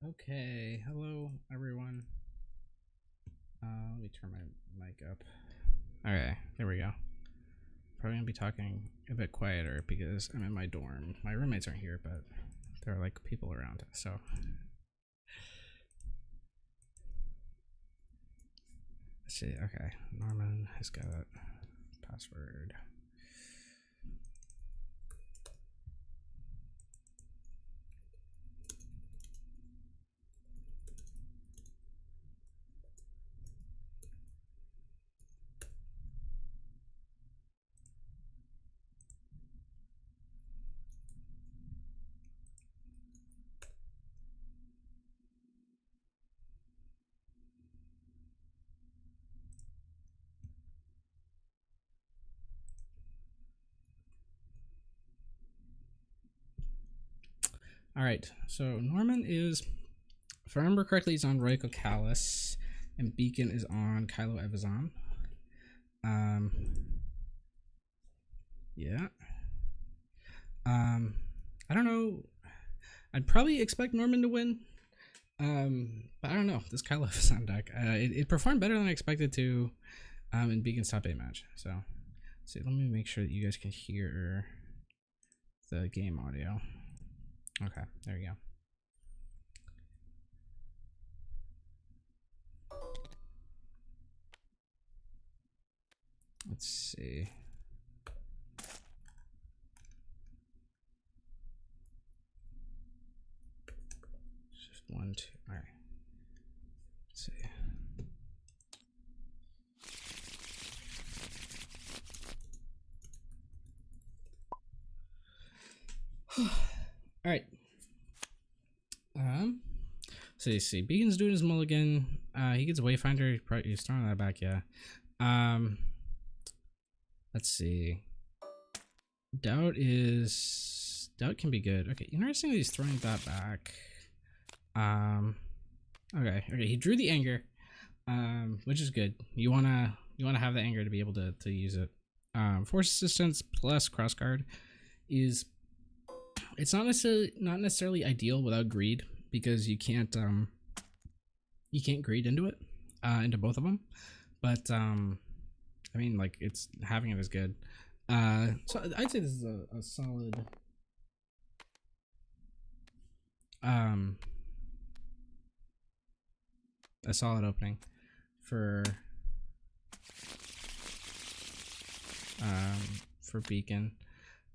Okay, hello everyone. Let me turn my mic up. Okay, there we go. Probably gonna be talking a bit quieter because I'm in my dorm. My roommates aren't here, but there are like people around, so. Let's see, okay. Norman has got password. All right, so Norman is, if I remember correctly, he's on Royco Callus, and Beacon is on Kylo Evazan. Yeah. I don't know. I'd probably expect Norman to win. But I don't know. This Kylo Evazan deck, it performed better than I expected to, in Beacon's top 8 match. So, let's see. Let me make sure that you guys can hear the game audio. Okay, there we go. Let's see. Just 1, 2. All right. Let's see. All right. So you see, Beacon's doing his mulligan. He gets Wayfinder. He's throwing that back, yeah. Let's see. Doubt can be good. Okay, interesting that he's throwing that back. Okay, he drew the anger, which is good. You wanna have the anger to be able to use it. Force assistance plus crossguard is, it's not necessarily ideal without greed, because you can't greed into it, into both of them. But I mean, like, it's having it is good. So I'd say this is a solid opening for Beacon.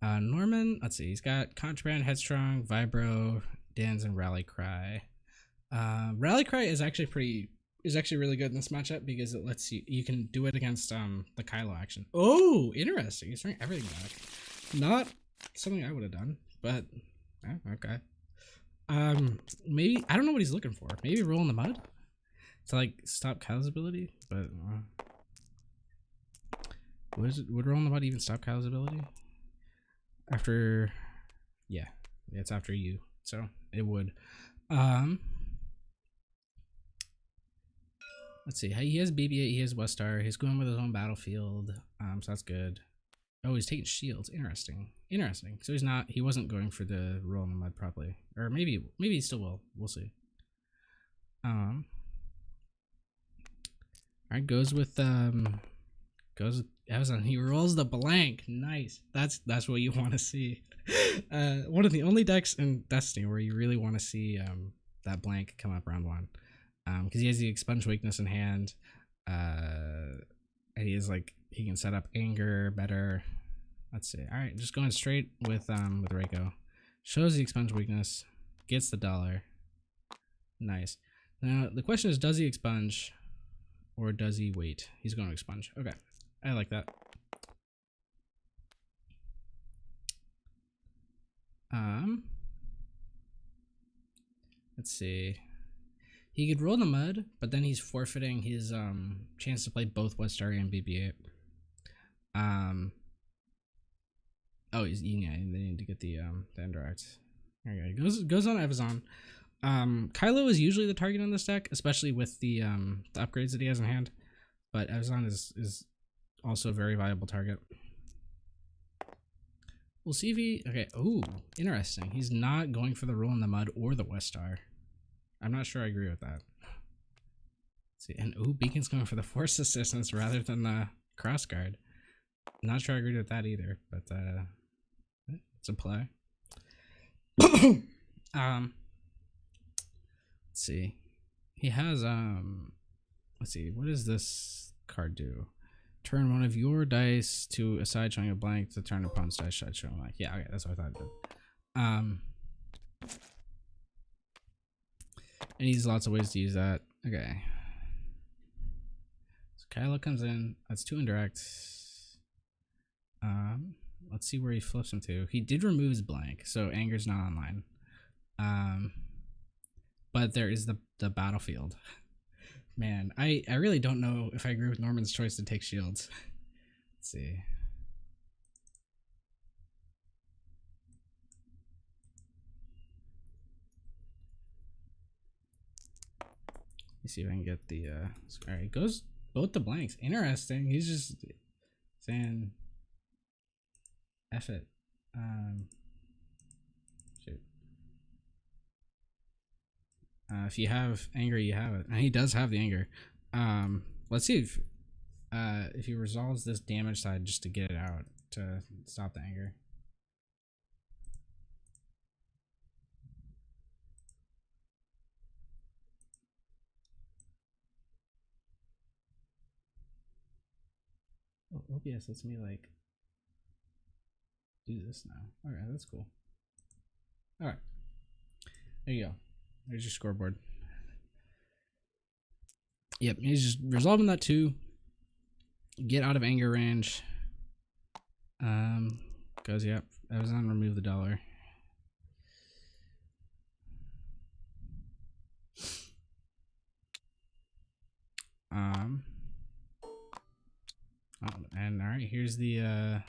Norman, let's see, he's got Contraband, Headstrong, Vibro, Dans, and Rally Cry. Rally Cry is actually really good in this matchup because it lets you can do it against the Kylo action. Oh, interesting. He's throwing everything back. Not something I would have done, but okay. Maybe, I don't know what he's looking for. Maybe Roll in the Mud to like stop Kylo's ability, but would Roll in the Mud even stop Kylo's ability? After, yeah, it's after you, so it would. Let's see. He has BB-8. He has Westar. He's going with his own battlefield. So that's good. Oh, he's taking shields. Interesting. So he wasn't going for the Roll in the Mud properly, or maybe he still will. We'll see. All right, goes with Evazan. He rolls the blank. Nice. That's what you want to see. One of the only decks in Destiny where you really want to see that blank come up round 1. Because he has the expunge weakness in hand, and he can set up anger better. Let's see. All right, just going straight with Reiko. Shows the expunge weakness, gets the $1. Nice. Now the question is, does he expunge, or does he wait? He's going to expunge. Okay, I like that. Let's see. He could Roll in the Mud, but then he's forfeiting his chance to play both Westar and BB-8. Oh, they need to get the Enderact. Okay, goes on Evazan. Kylo is usually the target on this deck, especially with the upgrades that he has in hand. But Evazan is also a very viable target. We'll see if he... Okay, ooh, interesting. He's not going for the Roll in the Mud or the Westar. I'm not sure I agree with that. Let's see, and ooh, Beacon's going for the force assistance rather than the cross guard. Not sure I agree with that either, but it's a play. Let's see. He has let's see, what does this card do? Turn one of your dice to a side showing a blank to turn opponent's dice side showing a blank. Yeah, okay, that's what I thought it did. And he's lots of ways to use that. Okay. So Kylo comes in. That's 2 indirect. Let's see where he flips him to. He did remove his blank, so anger's not online. But there is the battlefield. Man, I really don't know if I agree with Norman's choice to take shields. Let's see. Let's see if I can get the alright, he goes both the blanks. Interesting. He's just saying F it. Shoot. If you have anger, you have it. And he does have the anger. Let's see if he resolves this damage side just to get it out to stop the anger. Oh, OBS lets me like do this now. Alright, that's cool. Alright. There you go. There's your scoreboard. Yep, he's just resolving that too. Get out of anger range. Goes, yep. I was on remove the dollar. Oh, and all right, here's the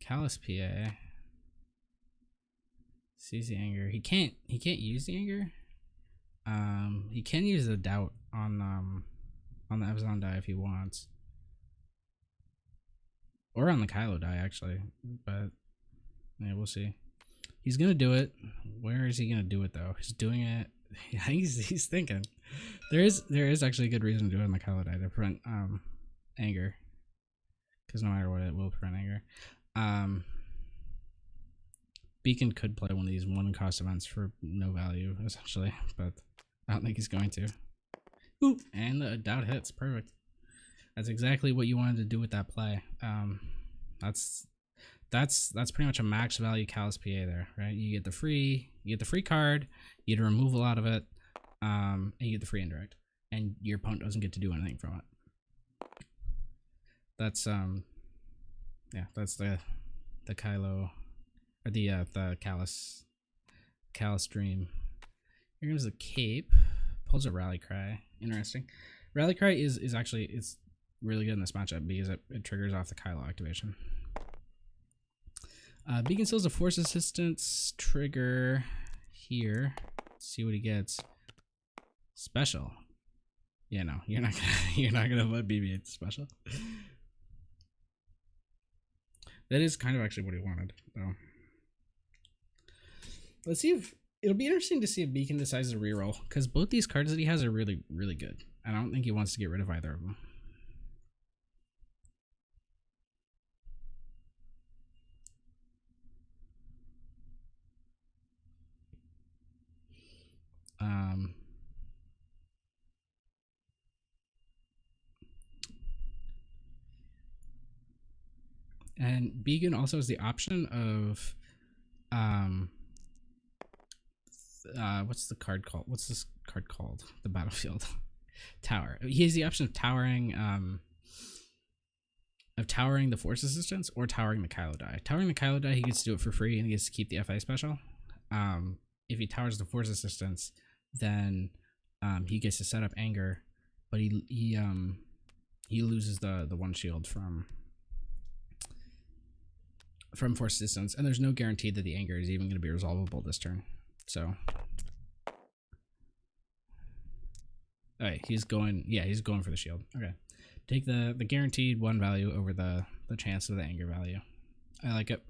Callous PA. Sees the anger. He can't use the anger. He can use the doubt on the Epsilon die if he wants. Or on the Kylo die actually. But yeah, we'll see. He's gonna do it. Where is he gonna do it though? He's doing it. He's thinking. There is actually a good reason to do it on the Kylo die to prevent anger. Because no matter what, it will prevent anger. Beacon could play one of these 1-cost events for no value, essentially, but I don't think he's going to. Ooh, and the doubt hits. Perfect. That's exactly what you wanted to do with that play. That's pretty much a max value Callous PA there, right? You get the free card, you get a removal out of it, and you get the free indirect, and your opponent doesn't get to do anything from it. That's yeah, that's the Kylo, or the Callous Dream. Here comes the cape. Pulls a Rally Cry. Interesting. Rally Cry is actually, it's really good in this matchup because it triggers off the Kylo activation. Beacon steals a force assistance trigger here. Let's see what he gets. Special. Yeah, no, you're not gonna let BB-8 special. That is kind of actually what he wanted, though. Let's see if it'll be interesting to see if Beacon decides to reroll, because both these cards that he has are really, really good. I don't think he wants to get rid of either of them. And Beacon also has the option of what's the card called? What's this card called? The battlefield tower. He has the option of towering the force assistance or towering the Kylo die. Towering the Kylo die, he gets to do it for free and he gets to keep the FA special. If he towers the force assistance, then he gets to set up anger, but he loses the one shield from force assistance, and there's no guarantee that the anger is even going to be resolvable this turn. So, alright, he's going for the shield. Okay, take the guaranteed 1 value over the chance of the anger value. I like it.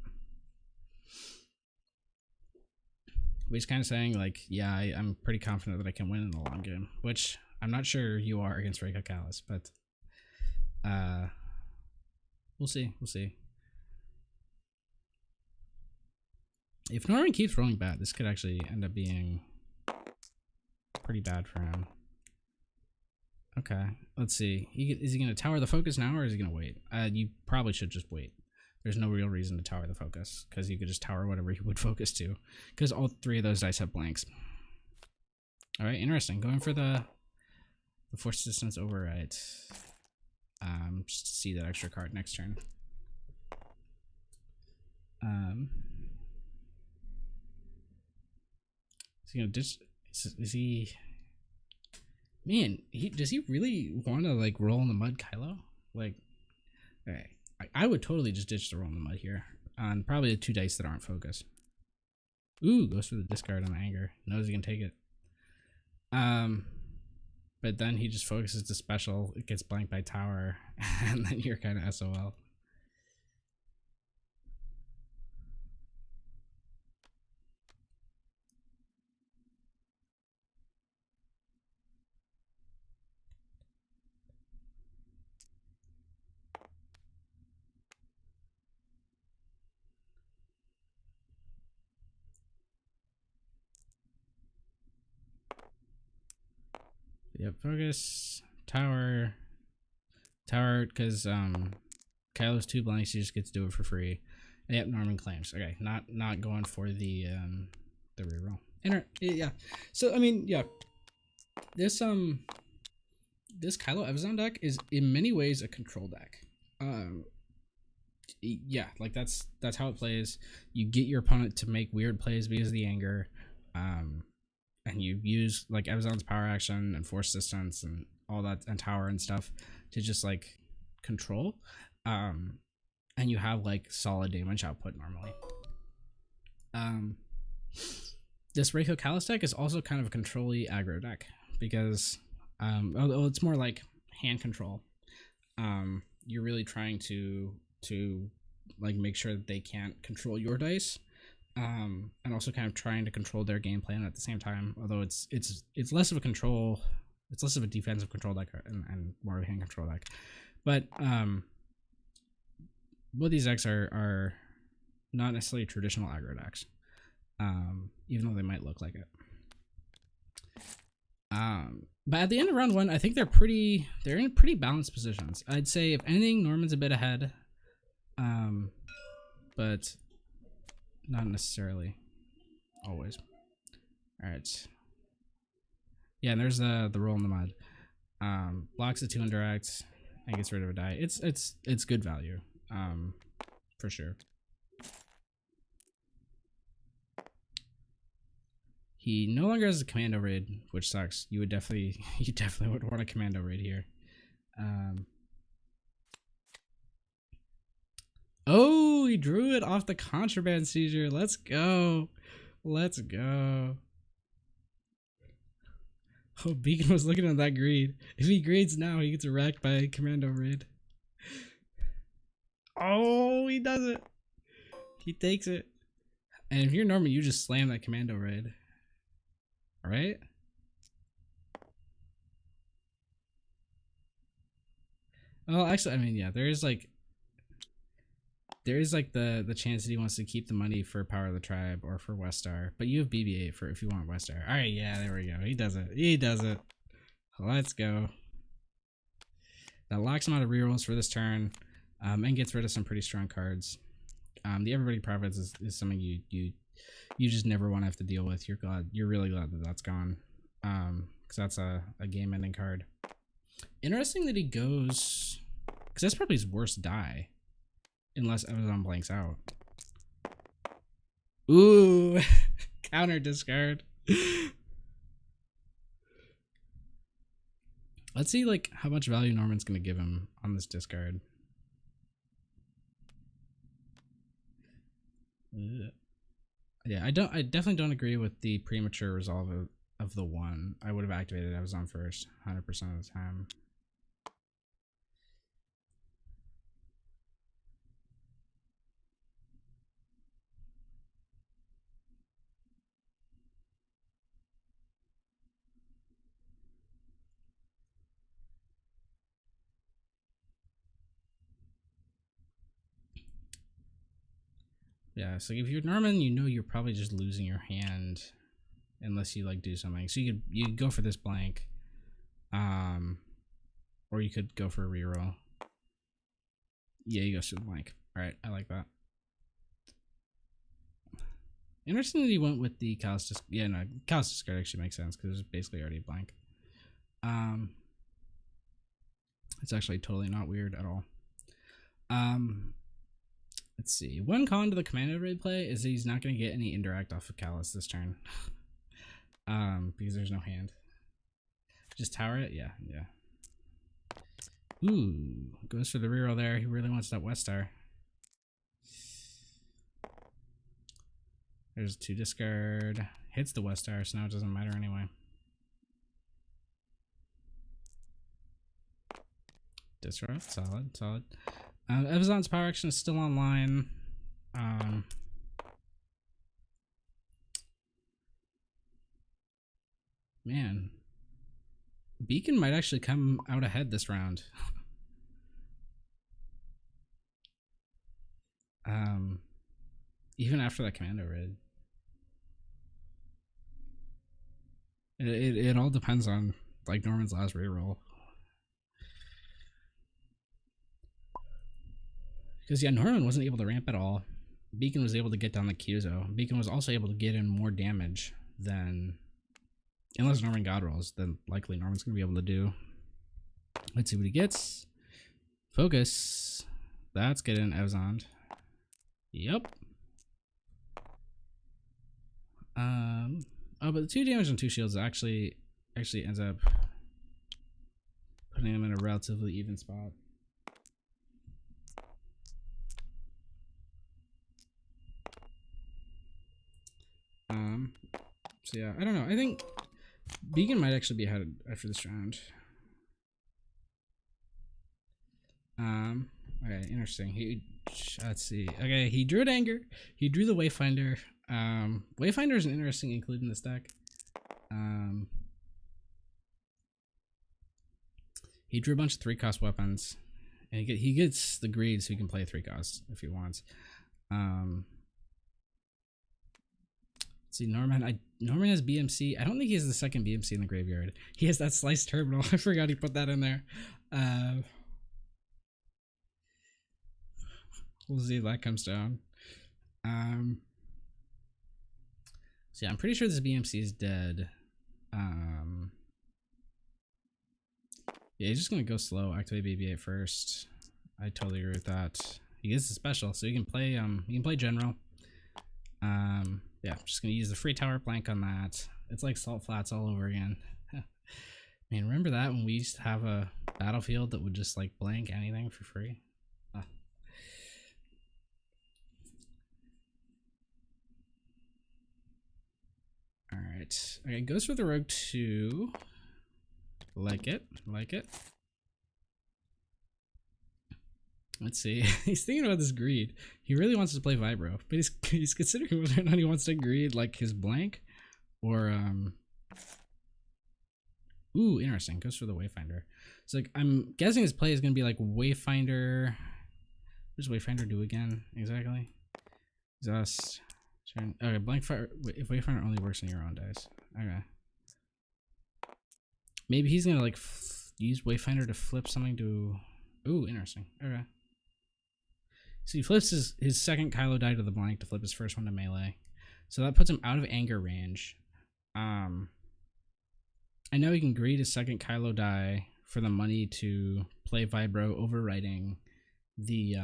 But he's kind of saying like, yeah, I'm pretty confident that I can win in the long game, which I'm not sure you are against Reiko Callus, but we'll see. We'll see. If Norman keeps rolling bad, this could actually end up being pretty bad for him. Okay, let's see. Is he going to tower the focus now, or is he going to wait? You probably should just wait. There's no real reason to tower the focus, because you could just tower whatever he would focus to, because all three of those dice have blanks. All right, interesting. Going for the force distance override. Just to see that extra card next turn. Is he gonna ditch? Is he? Man, does he really want to like roll in the mud, Kylo? Like, okay, I would totally just ditch the roll in the mud here on probably the 2 dice that aren't focused. Ooh, goes for the discard on anger. Knows he can take it. But then he just focuses to special. It gets blanked by tower, and then you're kind of SOL. Yep, focus, tower, because Kylo's 2 blanks, he just gets to do it for free. Yep, Norman claims. Okay, not going for the reroll. Yeah. So I mean, yeah, this Kylo Evazan deck is in many ways a control deck. Yeah, like that's how it plays. You get your opponent to make weird plays because of the anger. And you use like Evazan's power action and force distance and all that and tower and stuff to just like control. And you have like solid damage output normally. This Reiko Callus deck is also kind of a control-y aggro deck because although it's more like hand control. You're really trying to like make sure that they can't control your dice. And also kind of trying to control their game plan at the same time. Although it's less of a control, it's less of a defensive control deck and more of a hand control deck. But both these decks are not necessarily traditional aggro decks, even though they might look like it. But at the end of round 1, I think they're in pretty balanced positions. I'd say if anything, Norman's a bit ahead, but not necessarily always. All right. Yeah, and there's the roll in the mud. Blocks the 2 indirect and gets rid of a die. It's good value, for sure. He no longer has a commando raid, which sucks. You definitely would want a commando raid here. Oh, he drew it off the contraband seizure. Let's go. Let's go. Oh, Beacon was looking at that greed. If he grades now, he gets wrecked by a commando raid. Oh, he does it. He takes it. And if you're Norman, you just slam that commando raid. Alright? Well, actually, I mean, yeah, there is like the chance that he wants to keep the money for Power of the Tribe or for Westar, but you have BB-8 for if you want Westar. All right, yeah, there we go. He does it. He does it. Let's go. That locks him out of rerolls for this turn, and gets rid of some pretty strong cards. The Everybody Profits is something you just never want to have to deal with. You're really glad that that's gone, because that's a game-ending card. Interesting that he goes, because that's probably his worst die. Unless Evazan blanks out. Ooh, counter discard. Let's see like how much value Norman's gonna give him on this discard. Yeah, I definitely don't agree with the premature resolve of the 1. I would have activated Evazan first 100% of the time. Yeah, so if you're Norman, you know you're probably just losing your hand unless you like do something. So you could go for this blank, or you could go for a reroll. Yeah, you go for the blank. All right, I like that. Interesting that he went with the callous discard. Yeah, no, callous discard actually makes sense because it's basically already blank. It's actually totally not weird at all. Let's see. One con to the commando raid play is that he's not going to get any indirect off of callous this turn. Because there's no hand. Just tower it? Yeah, yeah. Ooh, goes for the reroll there. He really wants that West Star. There's 2 discard. Hits the West Star, so now it doesn't matter anyway. Disrupt, solid, solid. Evazan's power action is still online. Man, Beacon might actually come out ahead this round. Even after that commando raid. It all depends on like Norman's last reroll. Because yeah, Norman wasn't able to ramp at all. Beacon was able to get down the Cuso. Beacon was also able to get in more damage than, unless Norman God rolls, then likely Norman's gonna be able to do. Let's see what he gets. Focus. That's getting Evzond. Yep. Oh, but the 2 damage on 2 shields actually ends up putting him in a relatively even spot. So yeah, I don't know. I think Beacon might actually be ahead after this round. Okay, interesting. Let's see. Okay, he drew an Anger. He drew the Wayfinder. Wayfinder is an interesting include in this deck. He drew a bunch of 3-cost weapons, and he gets the greed, so he can play 3-cost if he wants. See, Norman has BMC. I don't think he has the second BMC in the graveyard. He has that sliced terminal. I forgot he put that in there. We'll see if that comes down. So yeah, I'm pretty sure this BMC is dead. Yeah, he's just gonna go slow. Activate BB-8 first. I totally agree with that. He gets the special, so he can play general. Yeah, I'm just gonna use the free tower blank on that. It's like Salt Flats all over again. Man, remember that when we used to have a battlefield that would just like blank anything for free? Oh. Alright. Okay, goes for the Rogue 2. Like it. Let's see. He's thinking about this greed. He really wants to play Vibro, but he's considering whether or not he wants to greed like his blank or Ooh, interesting. Goes for the Wayfinder. So like I'm guessing his play is gonna be like Wayfinder. What does Wayfinder do again? Exactly. Exhaust. Turn. Okay, blank fire. If Wayfinder only works on your own dice. Okay. Maybe he's gonna like use Wayfinder to flip something to. Ooh, interesting. Okay. So he flips his second Kylo die to the blank to flip his first one to melee. So that puts him out of anger range. I know he can greed his second Kylo die for the money to play Vibro, overwriting the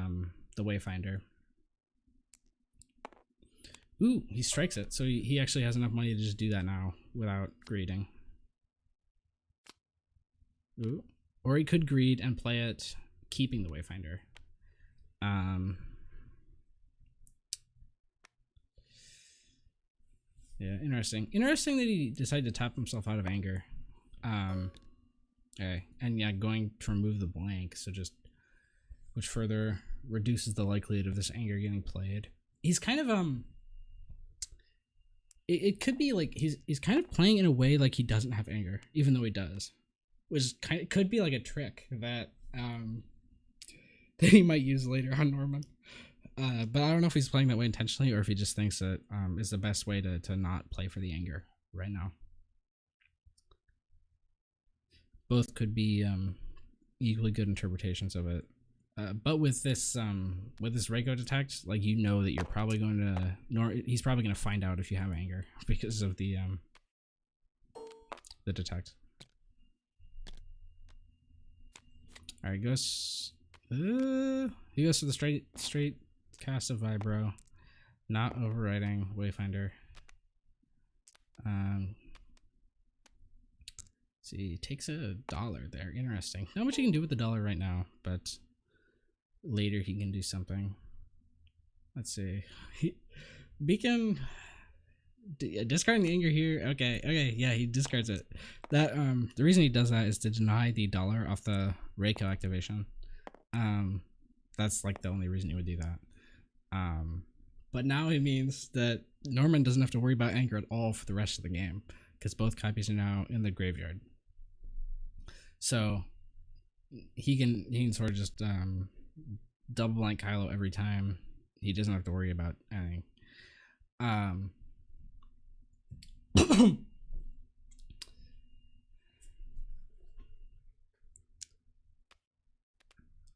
Wayfinder. Ooh, he strikes it. So he actually has enough money to just do that now without greeding. Ooh. Or he could greed and play it keeping the Wayfinder. Yeah, interesting. Interesting that he decided to tap himself out of anger. Okay, and yeah, going to remove the blank, so just which further reduces the likelihood of this anger getting played. He's kind of it could be like he's kind of playing in a way like he doesn't have anger, even though he does, which could be like a trick that that he might use later on Norman. But I don't know if he's playing that way intentionally or if he just thinks that is the best way to not play for the anger right now. Both could be equally good interpretations of it. But with this Reiko detect, like, you know that you're probably going to, he's probably going to find out if you have anger because of the detect. All right, he goes for the straight cast of Vibro, not overriding Wayfinder. See, he takes $1 there. Interesting. Not much he can do with the $1 right now, but later he can do something. Let's see. Beacon discarding the anger here. Okay, yeah, he discards it. That the reason he does that is to deny the $1 off the Reiko activation. That's like the only reason he would do that. But now it means that Norman doesn't have to worry about anger at all for the rest of the game because both copies are now in the graveyard. So he can sort of just double blank Kylo every time. He doesn't have to worry about anything.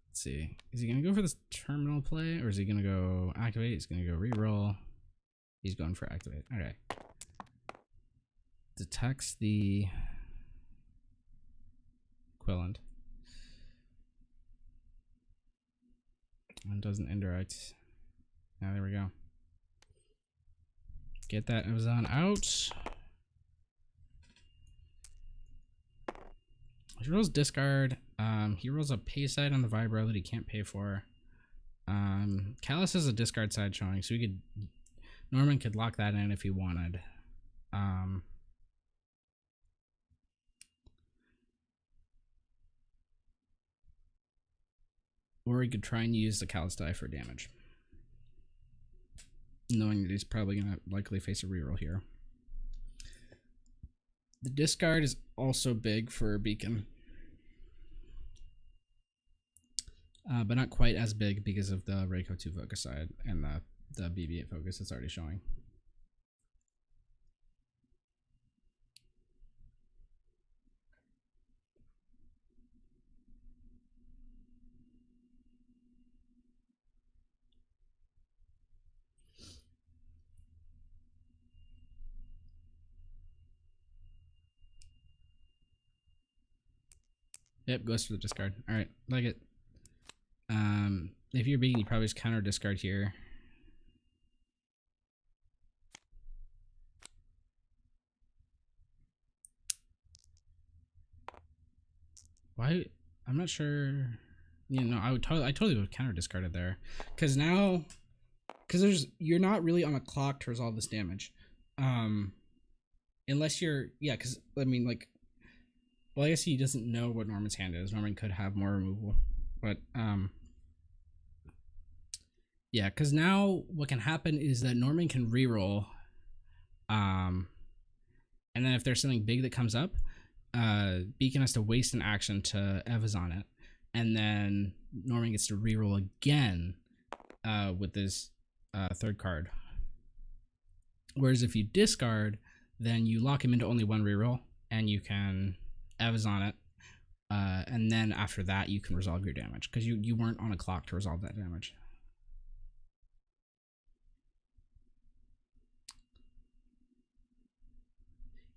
Let's see. Is he gonna go for this terminal play or is he gonna go activate? He's gonna go reroll. He's going for activate. Okay. Detects the equivalent. And doesn't indirect. Now there we go. Get that Amazon out. He rolls discard. He rolls a pay side on the Vibro that he can't pay for. Callus has a discard side showing, so Norman could lock that in if he wanted. Or he could try and use the Callus die for damage, knowing that he's probably going to likely face a reroll here. The discard is also big for Beacon. But not quite as big because of the Reiko 2 focus side and the BB-8 focus that's already showing. Yep, goes for the discard. All right, like it. If you're Beacon, you probably just counter discard here. Why? I'm not sure. You know, I totally would counter discard it there, because you're not really on a clock to resolve this damage, unless you're because I mean, like, well, I guess he doesn't know what Norman's hand is. Norman could have more removal, but yeah, because now what can happen is that Norman can reroll, and then if there's something big that comes up, Beacon has to waste an action to Evas on it, and then Norman gets to reroll again with this third card. Whereas if you discard, then you lock him into only one reroll, and you can Evas on it, and then after that you can resolve your damage because you weren't on a clock to resolve that damage.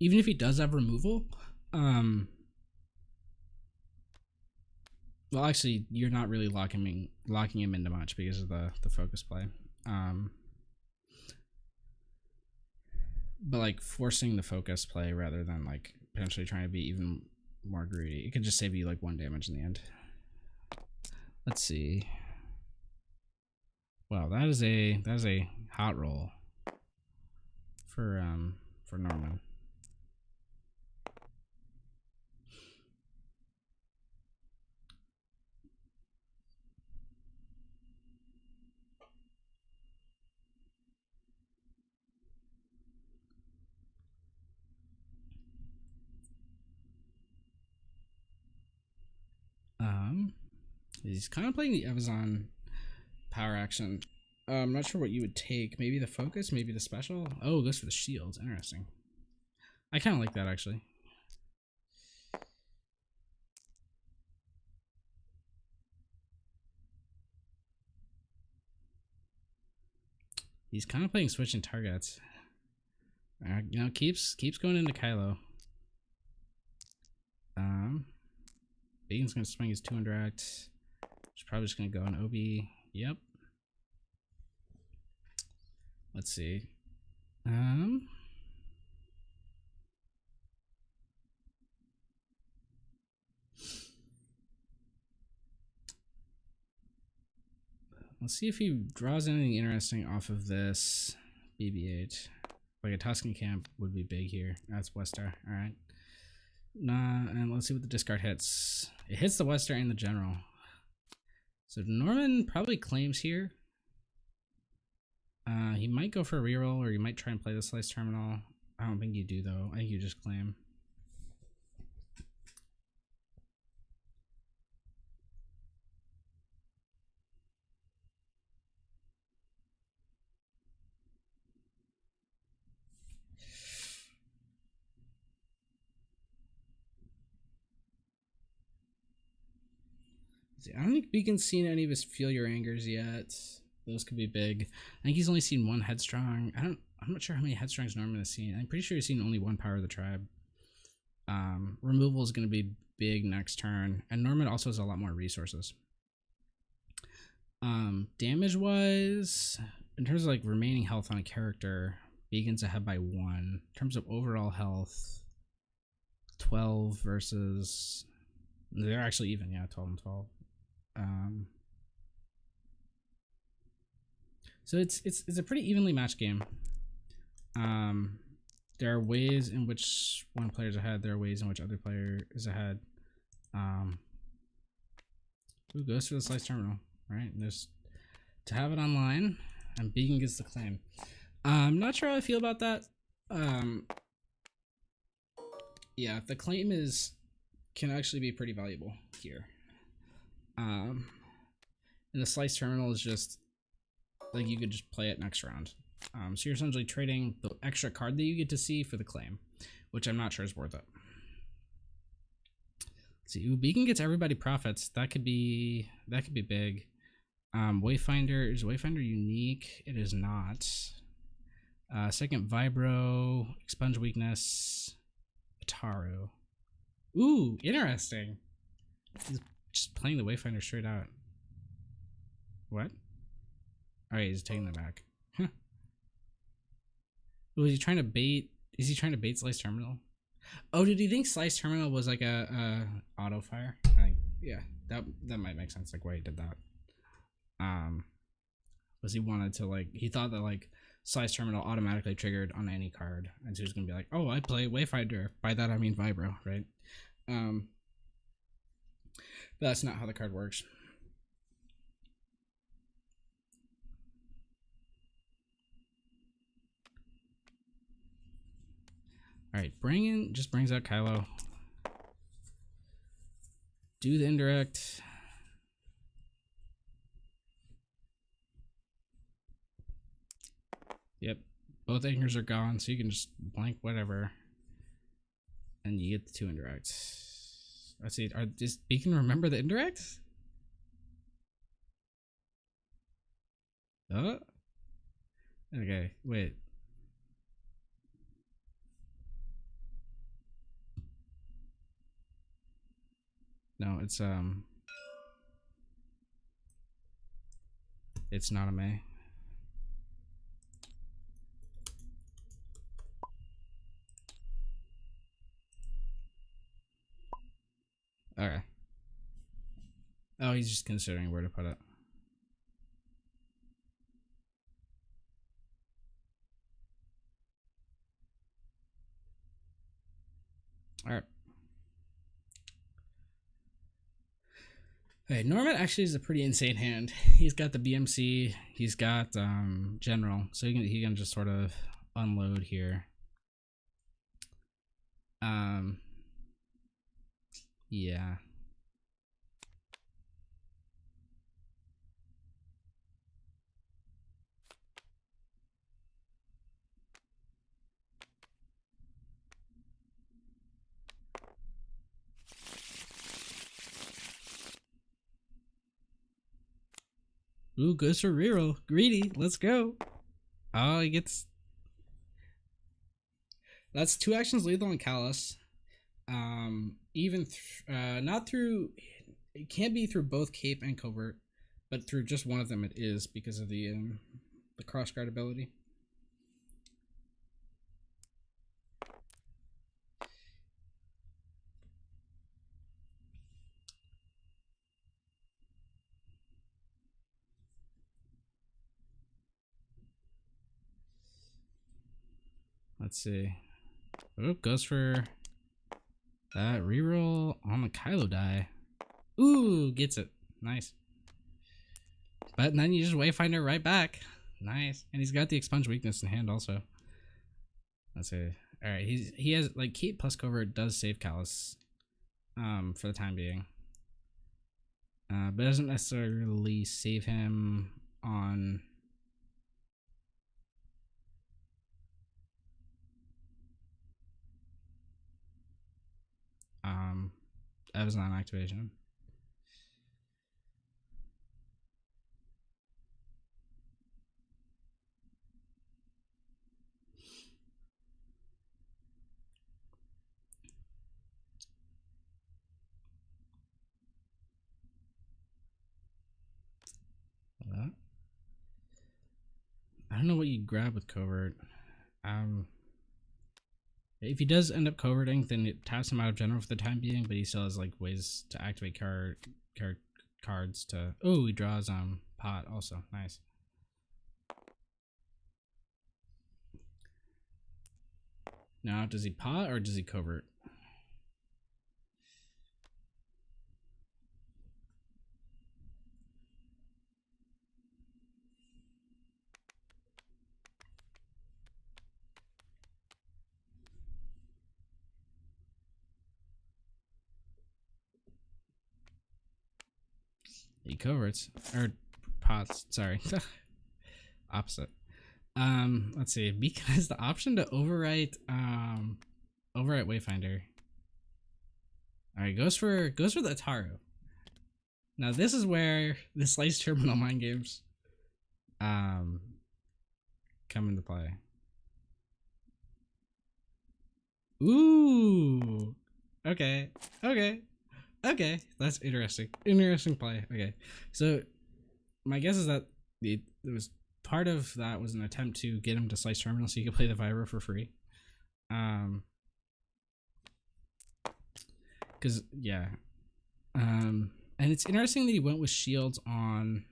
Even if he does have removal, well, actually, you're not really locking him into much because of the focus play. But like forcing the focus play rather than like potentially trying to be even more greedy, it could just save you like 1 damage in the end. Let's see. Wow, that is a hot roll for Norman. He's kind of playing the Amazon power action I'm not sure what you would take. Maybe the focus, maybe the special. Oh, goes for the shields. Interesting. I kind of like that, actually. He's kind of playing switching targets. You know, keeps going into Kylo. Beacon's gonna swing his 2 indirect. He's probably just gonna go on OB. Yep. Let's see. Let's see if he draws anything interesting off of this BB-8. Like a Tuscan camp would be big here. That's Wester. All right. Nah, and let's see what the discard hits. It hits the Wester and the General. So Norman probably claims here. He might go for a reroll, or he might try and play the Slice Terminal. I don't think you do, though. I think you just claim. See, I don't think Beacon's seen any of his Feel Your Angers yet. Those could be big. I think he's only seen 1 Headstrong. I'm not sure how many Headstrongs Norman has seen. I'm pretty sure he's seen only 1 Power of the Tribe. Removal is going to be big next turn, and Norman also has a lot more resources. Damage wise, in terms of like remaining health on a character, Beacon's ahead by 1. In terms of overall health, 12 versus, they're actually even, yeah, 12 and 12. So it's a pretty evenly matched game. There are ways in which one player is ahead. There are ways in which other player is ahead. Who goes for the Slice Terminal, right? And there's to have it online, and Beacon gets the claim. I'm not sure how I feel about that. Yeah, the claim can actually be pretty valuable here. And the Slice Terminal is just like you could just play it next round. So you're essentially trading the extra card that you get to see for the claim, which I'm not sure is worth it. Let's see, Beacon gets everybody profits. That could be big. Wayfinder, is Wayfinder unique? It is not. Second Vibro, Expunge Weakness, Ataru. Ooh, interesting. He's just playing the Wayfinder straight out. What? Alright, he's taking them back. Huh. Was he trying to bait? Is he trying to bait Slice Terminal? Oh, did he think Slice Terminal was like a auto fire? I think, yeah, that might make sense. Like why he did that. Was he wanted to like he thought that like Slice Terminal automatically triggered on any card, and so he was gonna be like, oh, I play Wayfinder. By that I mean Vibro, right? But that's not how the card works. Alright, just brings out Kylo. Do the indirect. Yep, both anchors are gone, so you can just blank whatever. And you get the 2 indirects. Let's see, does Beacon remember the indirects? Oh. Okay, wait. No, it's not a May. Okay. Oh, he's just considering where to put it. Alright. Okay, Norman actually is a pretty insane hand. He's got the BMC, he's got General, so he can just sort of unload here. Yeah. Ooh, goes for reroll. Greedy. Let's go. Oh, he gets. That's 2 actions lethal and callous. Even not through. It can't be through both cape and covert, but through just one of them it is because of the cross guard ability. Let's see. Oh, goes for that reroll on the Kylo die. Ooh, gets it. Nice. But then you just Wayfinder right back. Nice. And he's got the expunge weakness in hand also. Let's see. Alright, he has like Keep plus Covert does save Callus for the time being. But it doesn't necessarily save him on Evazan activation. I don't know what you grab with Covert. If he does end up coverting, then it taps him out of general for the time being, but he still has like ways to activate cards to. Oh, he draws pot also. Nice. Now, does he pot or does he covert? He coverts or pots. Sorry, opposite. Let's see. Beacon has the option to overwrite Wayfinder. All right, goes for the Ataru. Now this is where the Slice Terminal mind games come into play. Ooh. Okay. That's interesting. Interesting play. Okay. So my guess is that it was part of that was an attempt to get him to Slice Terminal so you could play the Vibro for free. Cause yeah. And it's interesting that he went with shields on.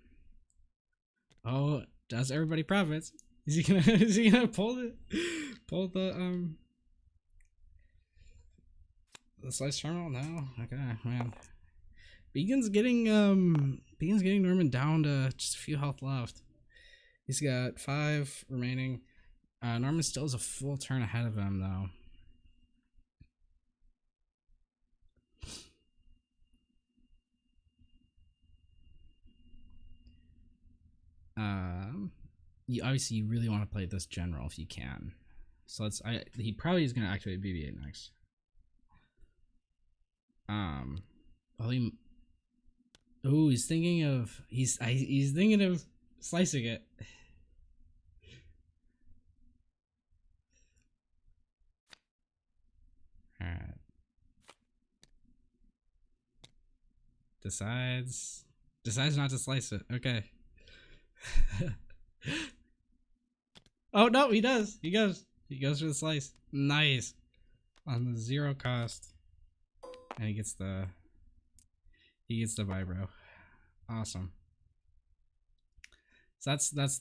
Oh, does everybody profits? Is he gonna pull the Slice Terminal? No. Okay, man. Beacon's getting Norman down to just a few health left. He's got 5 remaining. Norman still has a full turn ahead of him though. You really want to play this general if you can. So he probably is going to activate BB-8 next. He's thinking of slicing it. All right. Decides not to slice it. Okay. Oh no, he does. He goes for the slice. Nice. On the 0 cost. And he gets the vibro. Awesome. So that's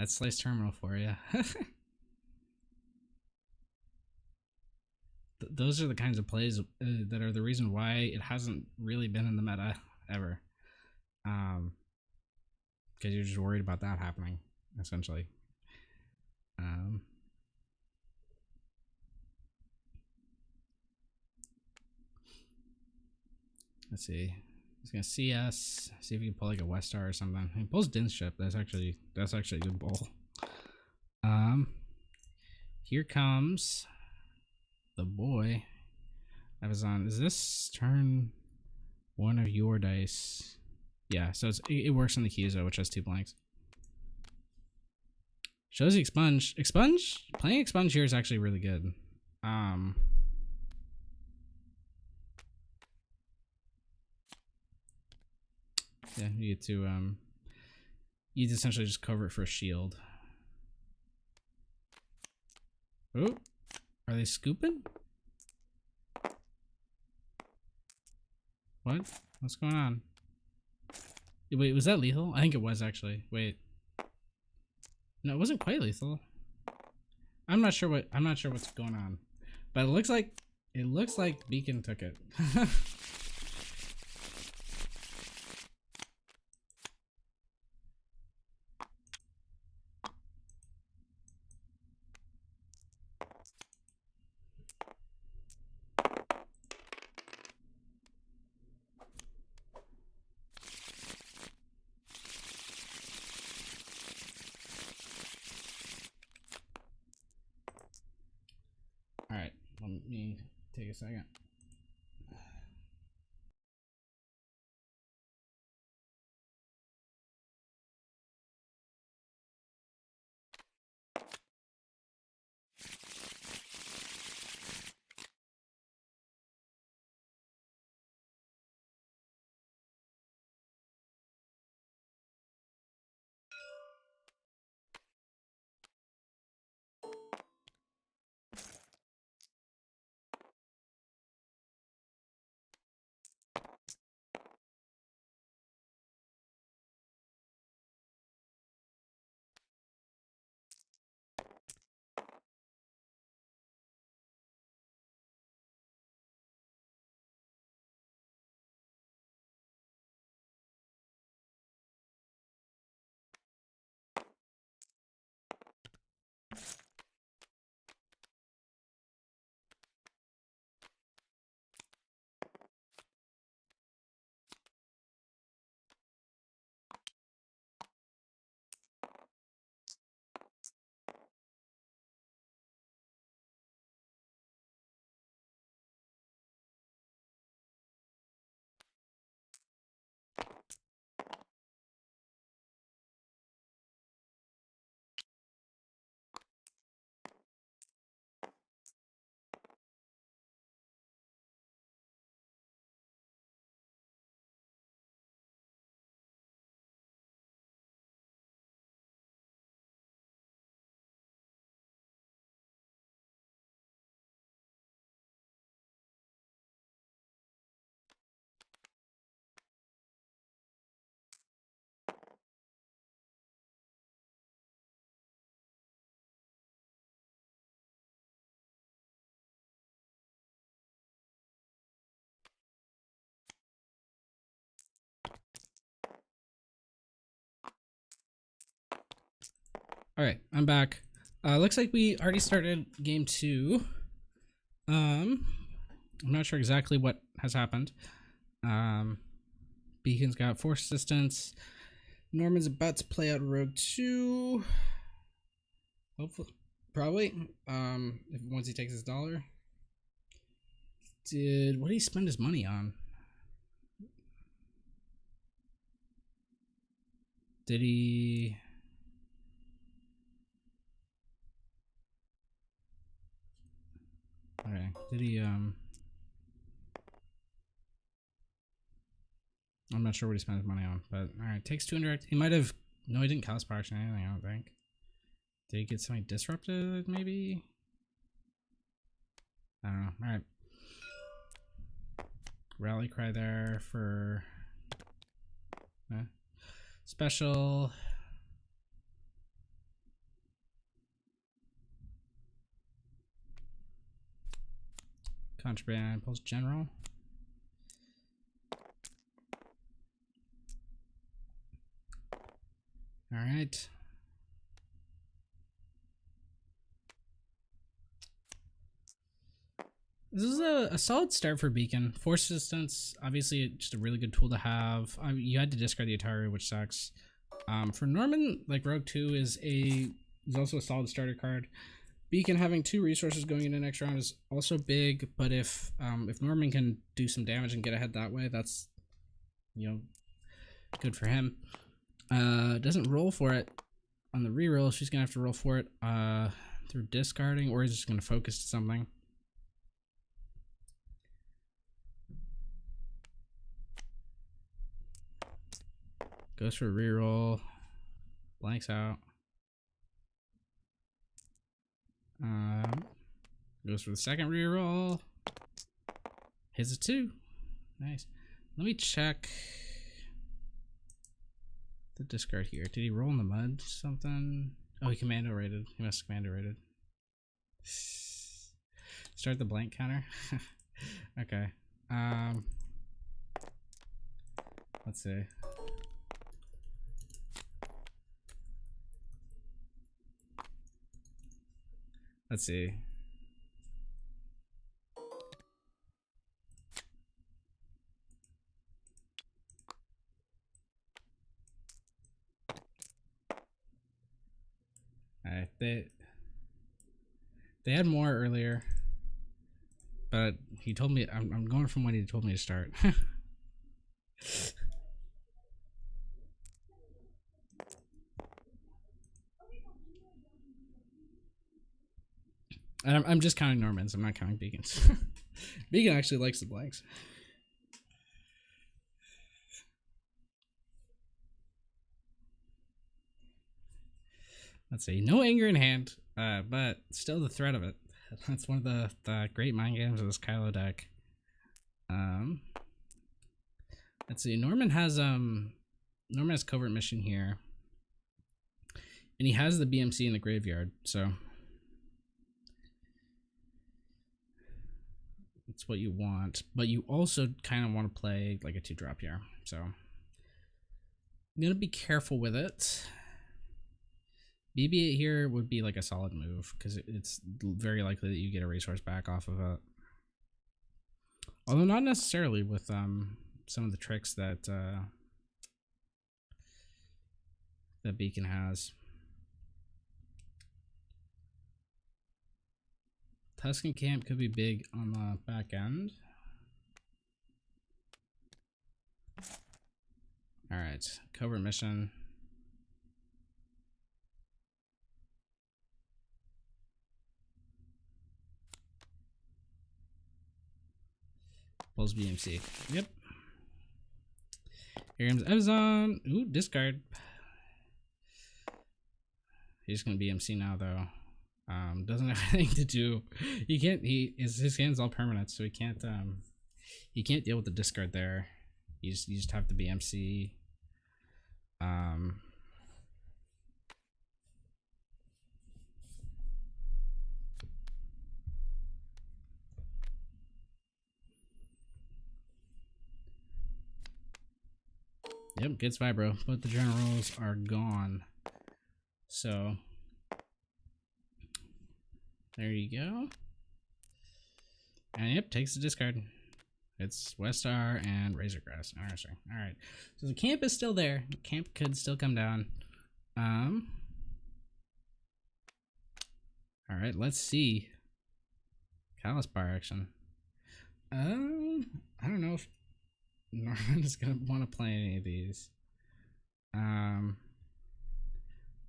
Slice Terminal for you. Those are the kinds of plays that are the reason why it hasn't really been in the meta ever. Because you're just worried about that happening, essentially. Let's see. He's gonna CS. See if he can pull like a West Star or something. He pulls Din's ship. That's actually a good bowl. Here comes the boy. Evazan. Is this turn? One of your dice. Yeah, so it works on the Kizo, which has 2 blanks. Shows the expunge. Expunge? Playing expunge here is actually really good. Yeah, you get to essentially just cover it for a shield. Oh, are they scooping? What? What's going on? Wait, was that lethal? I think it was actually. Wait. No, it wasn't quite lethal. I'm not sure what's going on. But it looks like Beacon took it. Alright, let me take a second. All right, I'm back. Looks like we already started game 2. I'm not sure exactly what has happened. Beacon's got force assistance. Norman's about to play out Rogue 2. Hopefully, probably. Once he takes his dollar. What did he spend his money on? Did he? Okay. Did he? I'm not sure what he spent his money on, but all right. Takes 2 indirect. He might have. No, he didn't cast sparks or anything. I don't think. Did he get something disrupted? Maybe. I don't know. All right. Rally cry there for special. Contraband pulse general. All right. This is a solid start for Beacon. Force assistance, obviously, just a really good tool to have. You had to discard the Atari, which sucks. For Norman, like Rogue 2 is also a solid starter card. Beacon having 2 resources going into the next round is also big, but if Norman can do some damage and get ahead that way, that's you know, good for him. Doesn't roll for it on the reroll. She's gonna have to roll for it through discarding, or is just gonna focus to something. Goes for a reroll, blanks out. Goes for the second reroll. Hits a 2. Nice. Let me check the discard here. Did he roll in the mud? Something? Oh, he commando rated. He must have commando rated. Start the blank counter. Okay. Let's see. Let's see. Alright, they had more earlier, but he told me I'm going from when he told me to start. And I'm just counting Normans. I'm not counting Beacons. Beacon actually likes the blanks. Let's see. No anger in hand, but still the threat of it. That's one of the great mind games of this Kylo deck. Let's see. Norman has covert mission here, and he has the BMC in the graveyard, so it's what you want. But you also kind of want to play like a 2-drop here, so I'm gonna be careful with it. BB-8 here would be like a solid move because it's very likely that you get a resource back off of it. Although not necessarily with some of the tricks that that Beacon has. Tuscan Camp could be big on the back end. Alright, covert mission. Pulls BMC. Yep. Here comes Evzon. Ooh, discard. He's gonna BMC now though. Doesn't have anything to do. He can't. His hand's all permanent, so he can't deal with the discard there. You just have to BMC. Yep, gets Vibro, but the generals are gone. So there you go. And yep, takes the discard. It's Westar and Razorgrass. Interesting. Alright. So the camp is still there. The camp could still come down. Alright, let's see. Callous Bar action. I don't know if Norman is gonna want to play any of these.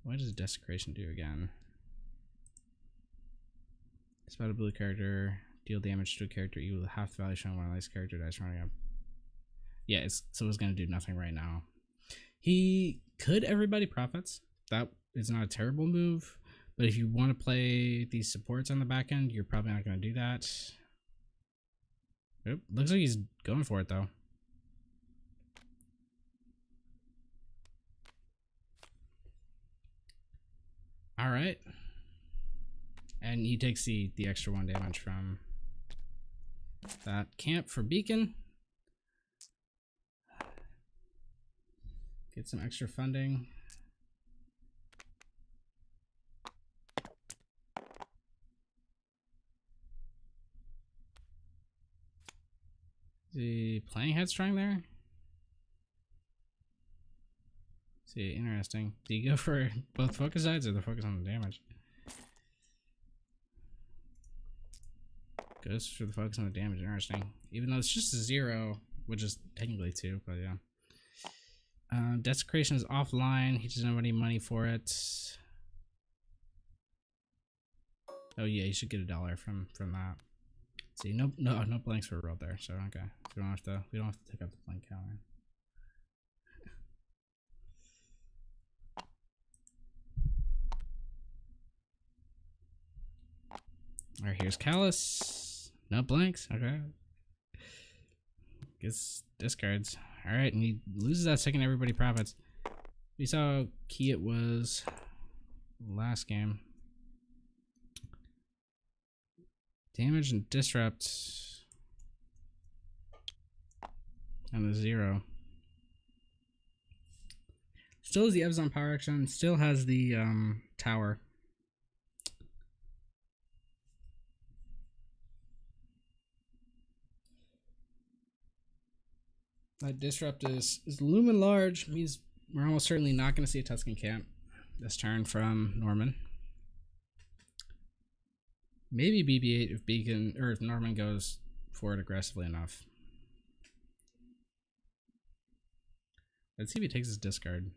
What does Desecration do again? Spot a blue character, deal damage to a character equal to half the value shown when this character dies running up. Yeah, so it's gonna do nothing right now. He could Everybody Profits. That is not a terrible move, but if you want to play these supports on the back end, you're probably not gonna do that. Oop, looks like he's going for it though. All right, and he takes the extra 1 damage from that camp for Beacon. Get some extra funding. Is he playing Headstrong there? See, interesting. Do you go for both focus sides or the focus on the damage? Goes for the focus on the damage. Interesting. Even though it's just a 0, which is technically 2, but yeah. Desecration is offline. He doesn't have any money for it. Oh yeah, you should get $1 from that. See, no blanks for a roll there. So okay, we don't have to take up the blank counter. All right, here's Callus. No blanks. Okay. Gets discards. All right, and he loses that second. Everybody profits. We saw how key it was last game. Damage and disrupt. And the 0. Still has the Evzon power action. Still has the tower. That disrupt is lumen large. Means we're almost certainly not going to see a Tuscan camp this turn from Norman. Maybe BB-8 if Beacon or if Norman goes for it aggressively enough. Let's see if he takes his discard.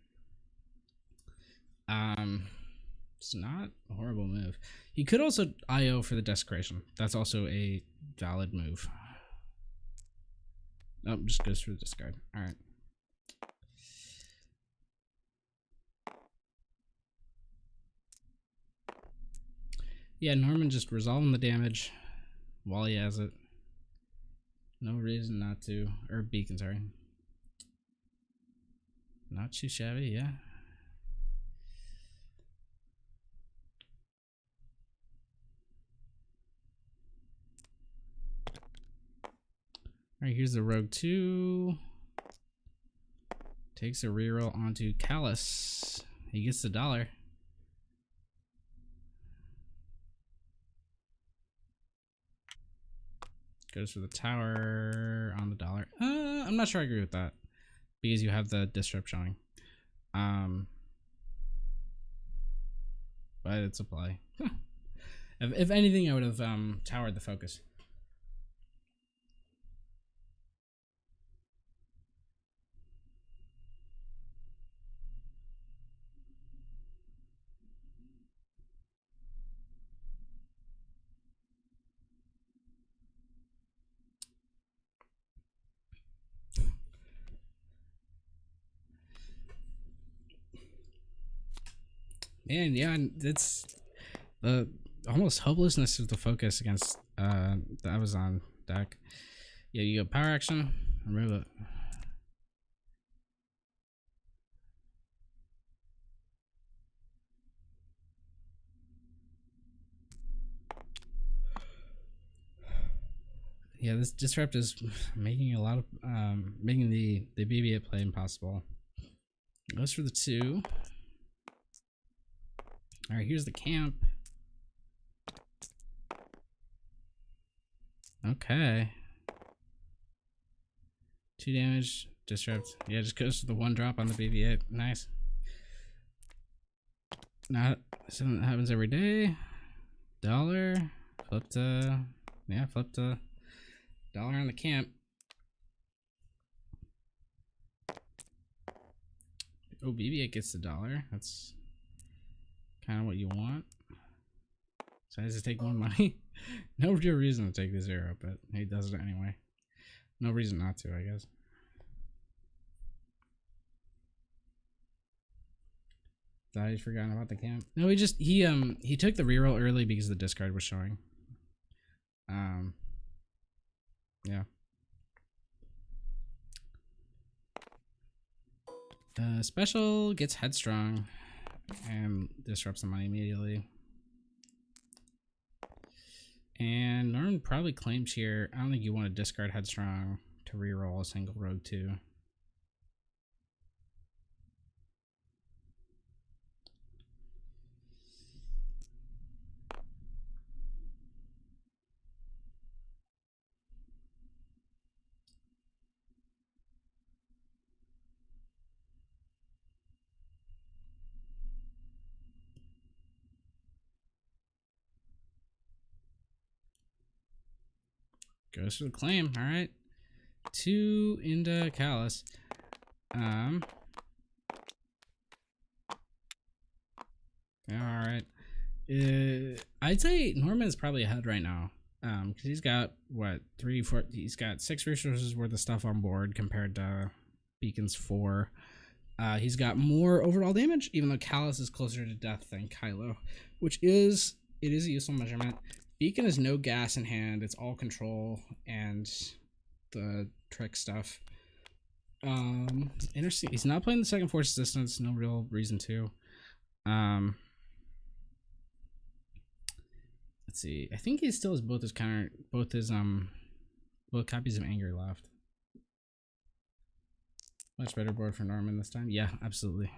It's not a horrible move. He could also IO for the desecration. That's also a valid move. Nope, just goes for the discard. All right. Yeah, Norman just resolving the damage while he has it. No reason not to. Or Beacon, sorry. Not too shabby, yeah. Alright, here's the Rogue 2. Takes a reroll onto Callus. He gets the $1. Goes for the tower on the $1. I'm not sure I agree with that. Because you have the disrupt showing. But it's a play. If anything, I would have towered the focus. Man, yeah, it's the almost hopelessness of the focus against the Evzon deck. Yeah, you go power action, remove it. Yeah, this disrupt is making a lot of making the BB-8 play impossible. Goes for the 2. All right, here's the camp. Okay. 2 damage, disrupt. Yeah, just goes to the 1 drop on the BB-8. Nice. Not something that happens every day. $1. Flip to, yeah, flip to $1 on the camp. Oh, BB-8 gets the $1. That's kind of what you want. So he has to take 1 money. No real reason to take the 0, but he does it anyway. No reason not to, I guess. Thought he'd forgotten about the camp. No, he took the reroll early because the discard was showing. Yeah. Special gets headstrong and disrupts the money immediately. And Norman probably claims here. I don't think you want to discard headstrong to reroll a single Rogue 2. Goes for the claim. All right. 2 into Callus. All right. I'd say Norman's probably ahead right now. Because he's got what 3, 4. He's got 6 resources worth of stuff on board compared to Beacon's 4. He's got more overall damage, even though Callus is closer to death than Kylo, which is a useful measurement. Beacon has no gas in hand; it's all control and the trick stuff. Interesting. He's not playing the second force assistance. No real reason to. Let's see. I think he still has both copies of anger left. Much better board for Norman this time. Yeah, absolutely.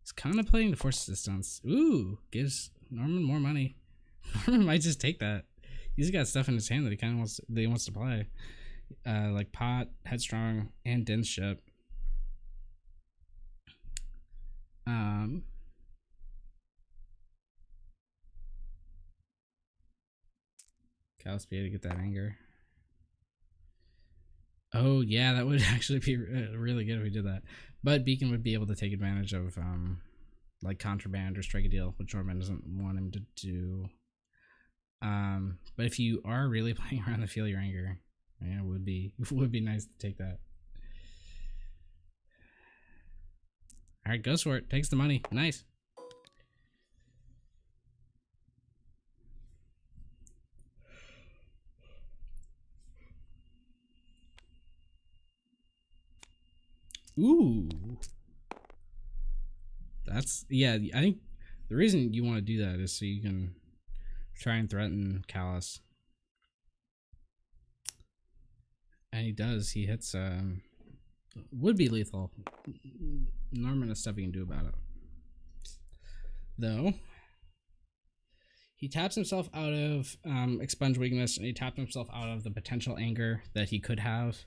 He's kind of playing the force assistance. Ooh, gives Norman more money. Norman might just take that. He's got stuff in his hand that he wants to play, like Pot, Headstrong, and Din's ship. Callus be able to get that anger. Oh yeah, that would actually be really good if we did that. But Beacon would be able to take advantage of like contraband or strike a deal, which Norman doesn't want him to do. But if you are really playing around the feel your anger, yeah, it would be nice to take that. All right, goes for it. Takes the money. Nice. Ooh. That's, yeah, I think the reason you want to do that is so you can try and threaten Callus. And he does. He hits, would be lethal. Norman has stuff he can do about it. Though, he taps himself out of expunge weakness, and he taps himself out of the potential anger that he could have,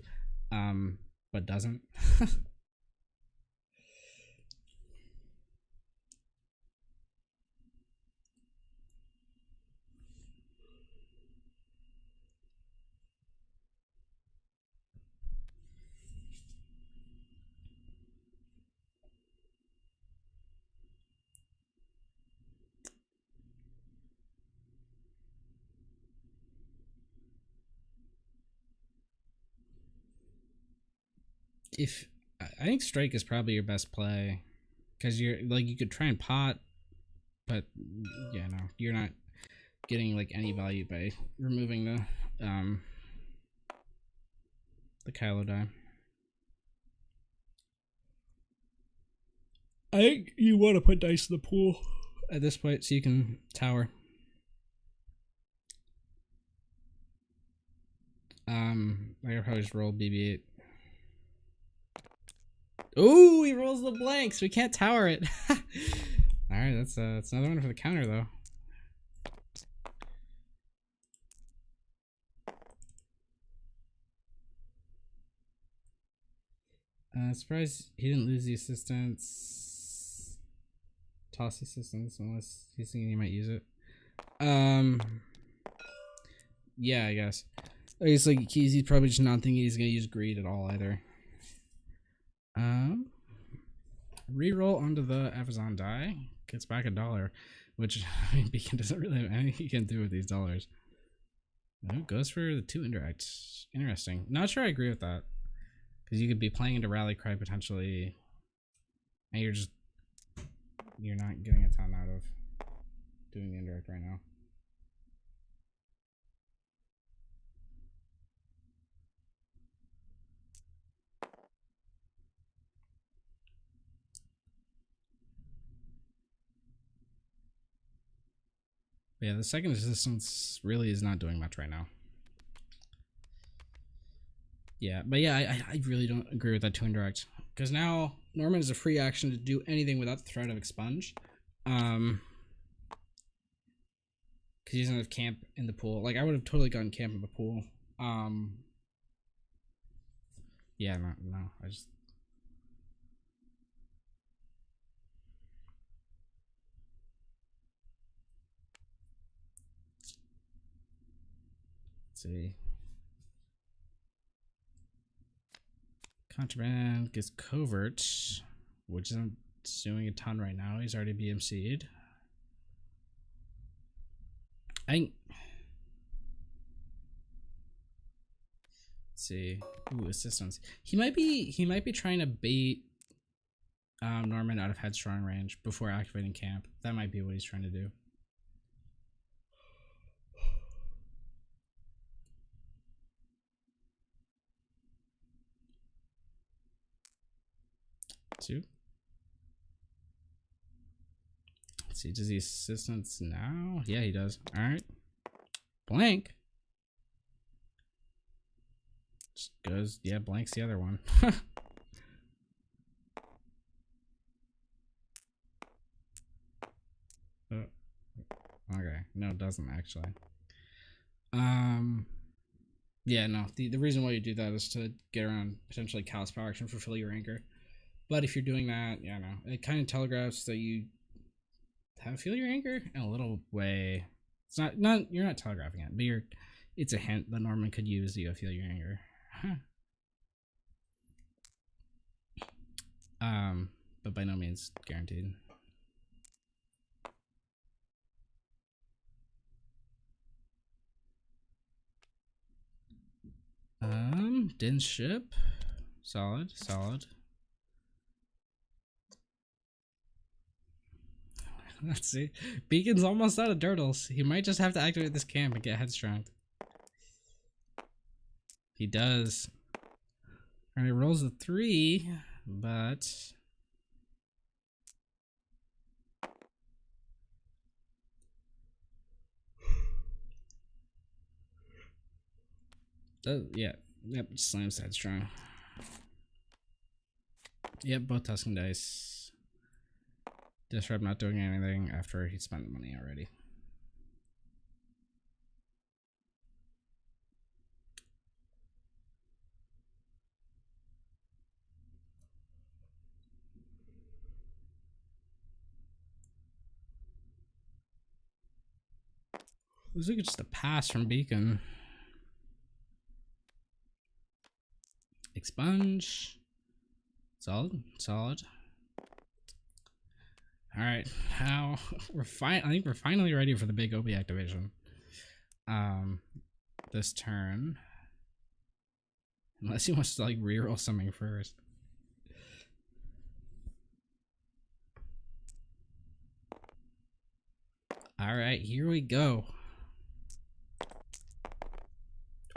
but doesn't. If I think strike is probably your best play, because you're like, you could try and pot, but yeah, no, you're not getting like any value by removing the Kylo die. I think you want to put dice in the pool at this point so you can tower. I could probably just roll BB-8. Oh, he rolls the blanks. We can't tower it. All right, that's another one for the counter though. Surprised he didn't lose the assistance. Toss the assistance unless he's thinking he might use it. Yeah, I guess. I guess like he's probably just not thinking he's gonna use greed at all either. Reroll onto the Avazon die. Gets back $1, which I mean, Beacon doesn't really have anything he can do with these dollars. No, goes for the 2 indirect. Interesting. Not sure I agree with that. Because you could be playing into Rally Cry potentially, and you're not getting a ton out of doing the indirect right now. But yeah, the second assistance really is not doing much right now. Yeah, but yeah, I really don't agree with that 2 indirect. Because now Norman is a free action to do anything without the threat of expunge. Because he doesn't have camp in the pool. Like, I would have totally gotten camp in the pool. Yeah, no, I just... Let's see. Contraband gets covert, which isn't doing a ton right now. He's already BMC'd. Let's see. Ooh, assistance. He might be trying to bait Norman out of headstrong range before activating camp. That might be what he's trying to do. Two. Let's see, does he assistance now? Yeah, he does. Alright. Blank. Just goes, yeah, blank's the other one. Oh, okay, no, it doesn't actually. Yeah, no, the reason why you do that is to get around potentially callous power action for fill your anchor. But if you're doing that, yeah, no, it kind of telegraphs that you have feel your anchor in a little way. It's not you're not telegraphing it, but it's a hint that Norman could use the feel your anger. But by no means guaranteed. Din ship. Solid. Let's see. Beacon's almost out of turtles. He might just have to activate this camp and get headstrong. He does. Alright, he rolls a 3, but yeah. Yep, slams headstrong. Yep, both Tuscan dice. Disrupt not doing anything after he spent the money already. Looks like it's just a pass from Beacon. Expunge. Solid. All right, now I think we're finally ready for the big OB activation. This turn, unless he wants to like reroll something first. All right, here we go.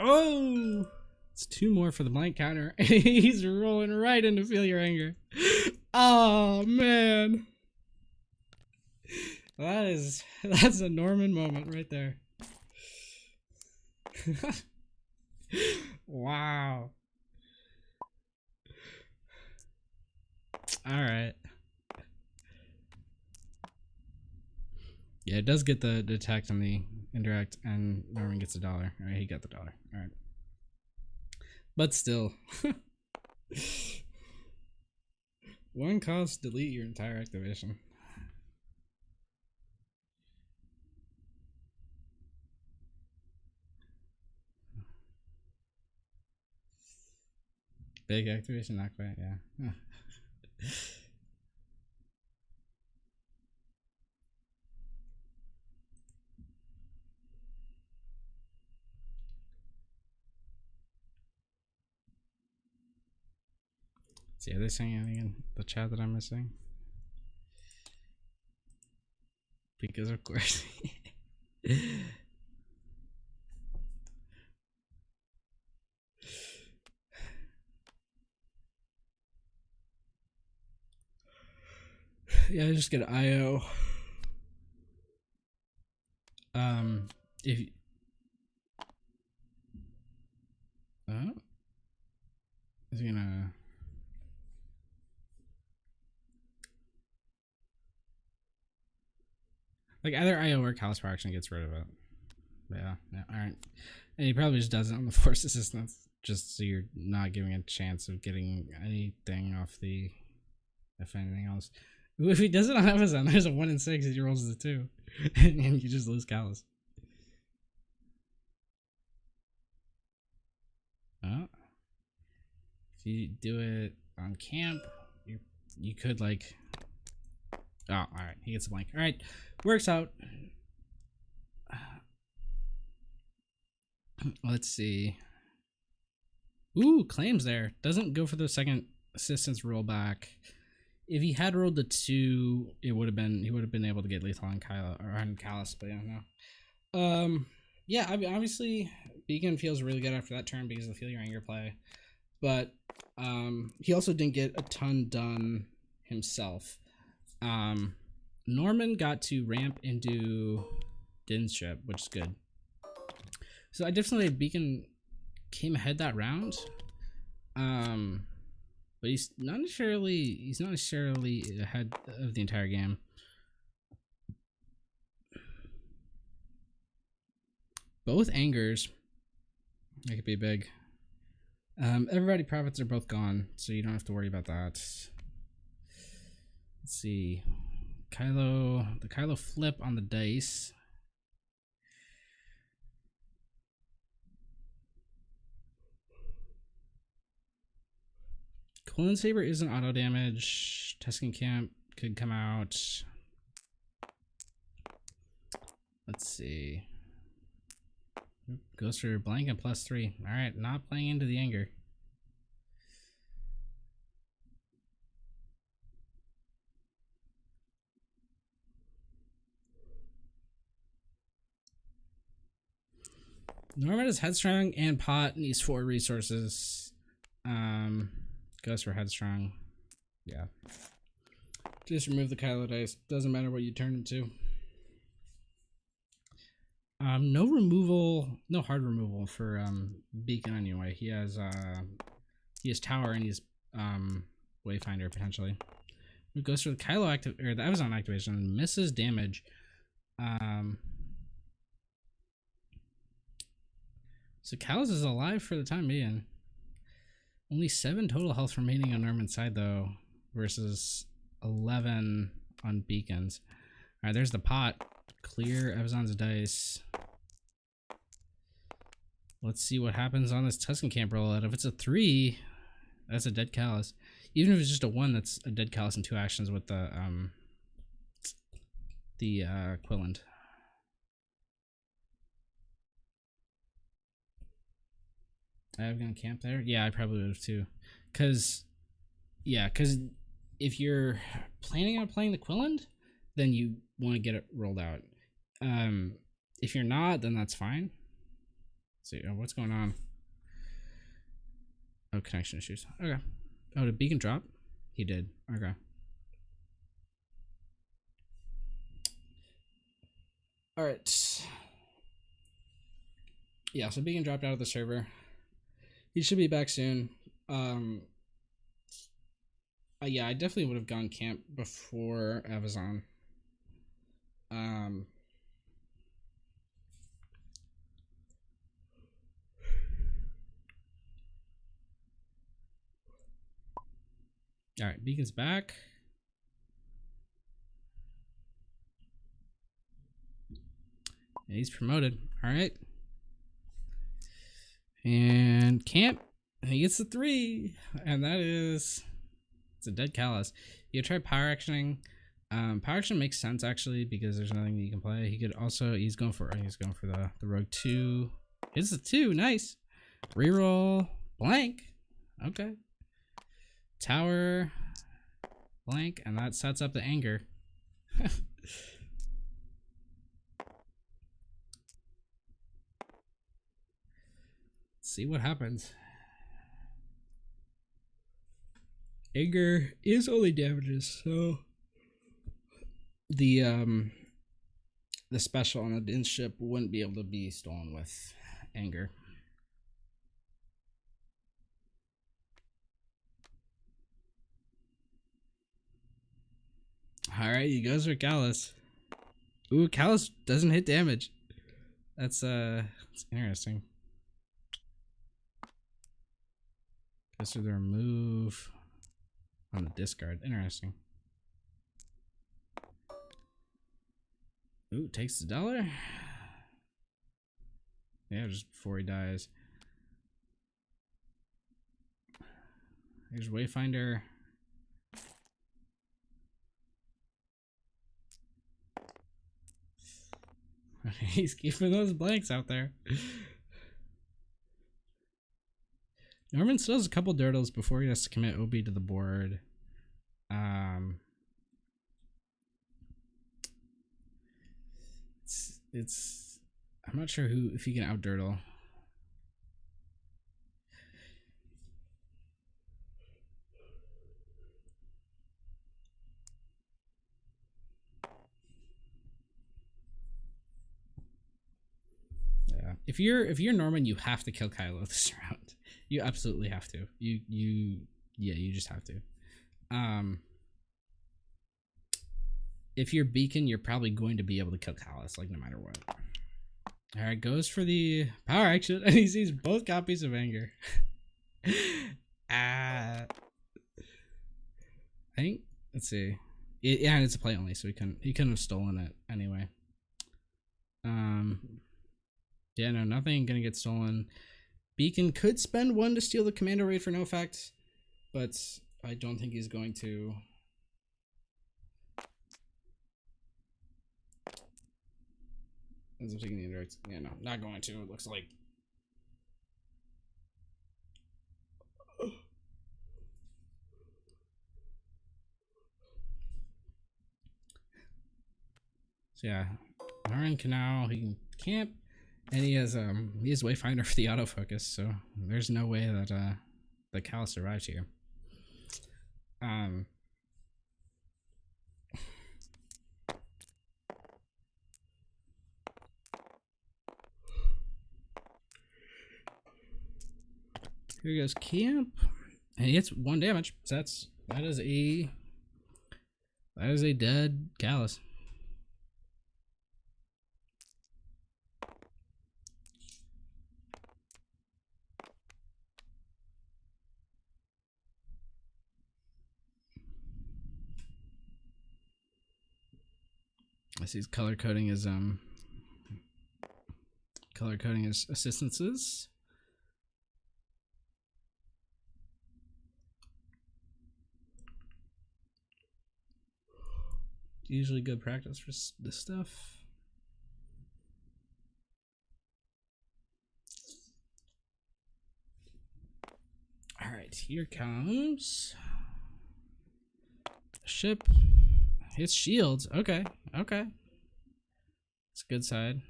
Oh, it's 2 more for the blank counter. He's rolling right into feel your anger. Oh man. That's a Norman moment right there. Wow. All right. Yeah, it does get the detect and the indirect, and Norman gets $1. All right, he got the $1. All right. But still. 1 cost, delete your entire activation. Big activation, not quite, yeah. See, are they saying anything in the chat that I'm missing? Because of course. Yeah, just get IO. If is he gonna like either IO or callous power action gets rid of it. But yeah, alright. And he probably just does it on the force assistance, just so you're not giving a chance of getting anything off the if anything else. If he does it on Amazon, there's a 1 in 6, he rolls a 2. And you just lose callous. If you do it on camp, you could like Oh, all right. He gets a blank. All right, works out. Let's see. Ooh, claims there. Doesn't go for the second assistance rollback. If he had rolled the 2, it would have been he would have been able to get lethal on Kylo or on Callus, but yeah, no. Yeah, I mean, obviously Beacon feels really good after that turn because of the Feel Your Anger play, but he also didn't get a ton done himself. Norman got to ramp into Din's ship, which is good. So I definitely Beacon came ahead that round. But he's not necessarily ahead of the entire game. Both angers, that could be big. Everybody profits are both gone, so you don't have to worry about that. Let's see. The Kylo flip on the dice. Quillen Saber isn't auto damage. Tusken Camp could come out. Let's see. Goes for blank and +3. Alright, not playing into the anger. Norman is Headstrong and Pot needs 4 resources. Goes for Headstrong. Yeah. Just remove the Kylo dice. Doesn't matter what you turn into. No removal, no hard removal for Beacon anyway. He has Tower and he's Wayfinder potentially. It goes for the Kylo or the Evazan activation, misses damage. So Callus is alive for the time being. Only 7 total health remaining on Norman's side though, versus 11 on Beacon's. All right, there's the pot. Clear Evazan's dice. Let's see what happens on this Tusken Camp rollout. If it's a 3, that's a dead Callus. Even if it's just a 1, that's a dead Callus in 2 actions with the Quilland. I have gone camp there. Yeah, I probably would have too. Cause if you're planning on playing the Quilland, then you want to get it rolled out. If you're not, then that's fine. Let's see, what's going on? Oh, connection issues. Okay. Oh, did Beacon drop? He did. Okay. All right. Yeah, so Beacon dropped out of the server. He should be back soon. Yeah, I definitely would have gone camp before Evazan. All right, Beacon's back. And he's promoted. All right. And camp. And he gets the 3. And that is... It's a dead Callus. You try power actioning. Power action makes sense actually because there's nothing that you can play. He could also... He's going for the rogue 2. Hits the 2. Nice. Reroll. Blank. Okay. Tower. Blank. And that sets up the anger. See what happens. Anger is only damages, so the special on the Din ship wouldn't be able to be stolen with anger. All right, he goes for Callus. Ooh, Callus doesn't hit damage. That's interesting. Goes to the remove on the discard. Interesting. Ooh, takes the dollar. Yeah, just before he dies. Here's Wayfinder. He's keeping those blanks out there. Norman still has a couple dirtles before he has to commit OB to the board. It's I'm not sure if he can out dirtle. Yeah. If you're Norman, you have to kill Kylo this round. You absolutely have to. You just have to. If you're Beacon, you're probably going to be able to kill Callus, like no matter what. Alright, goes for the power action, and he sees both copies of Anger. I think, let's see. Yeah, it's a play only, so he couldn't have stolen it anyway. Yeah, no, nothing gonna get stolen. Beacon could spend 1 to steal the commando raid for no effect, but I don't think he's going to. Ends up taking the indirect. Yeah, no, not going to. It looks like. So yeah, Norman can now, he can camp, and he has Wayfinder for the autofocus. So there's no way that the Cal survives here. Here goes camp, and he hits 1 damage. So that is a dead Callus. I see he's color coding his assistances. Usually good practice for this stuff. All right, here comes ship. Hits shields. Okay. It's a good side.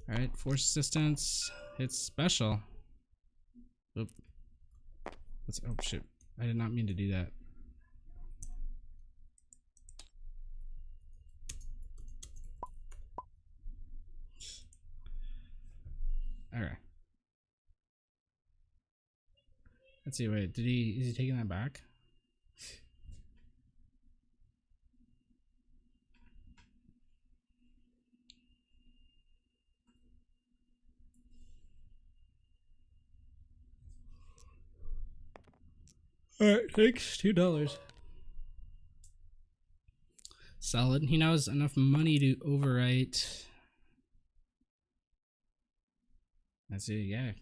All right, force assistance. Hits special. Oop. Oh shit! I did not mean to do that. All right. Let's see. Wait, is he taking that back? All right, thanks. $2. Solid. He now has enough money to overwrite. Let's see. Yeah,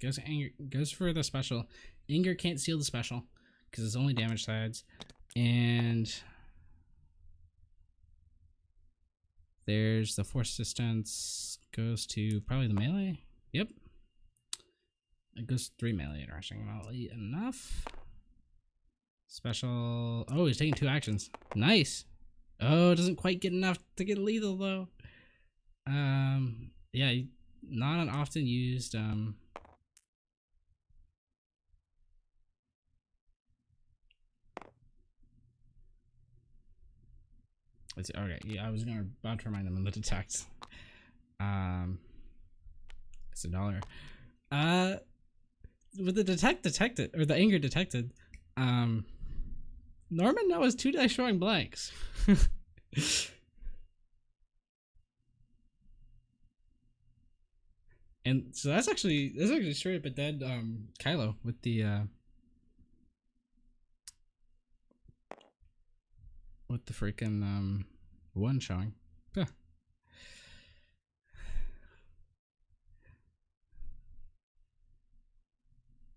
goes for the special. Anger can't seal the special because it's only damage sides, and there's the force assistance. Goes to probably the melee. Yep. It goes 3 melee. Interesting. Well, enough. Special. Oh, he's taking 2 actions. Nice. Oh, it doesn't quite get enough to get lethal though. Yeah, not an often used let's see. Okay, yeah, I was about to remind them of the detect. It's $1. With the detected or the anger detected, Norman now has 2 dice showing blanks. And so that's actually straight up a dead Kylo with the freaking 1 showing. Huh.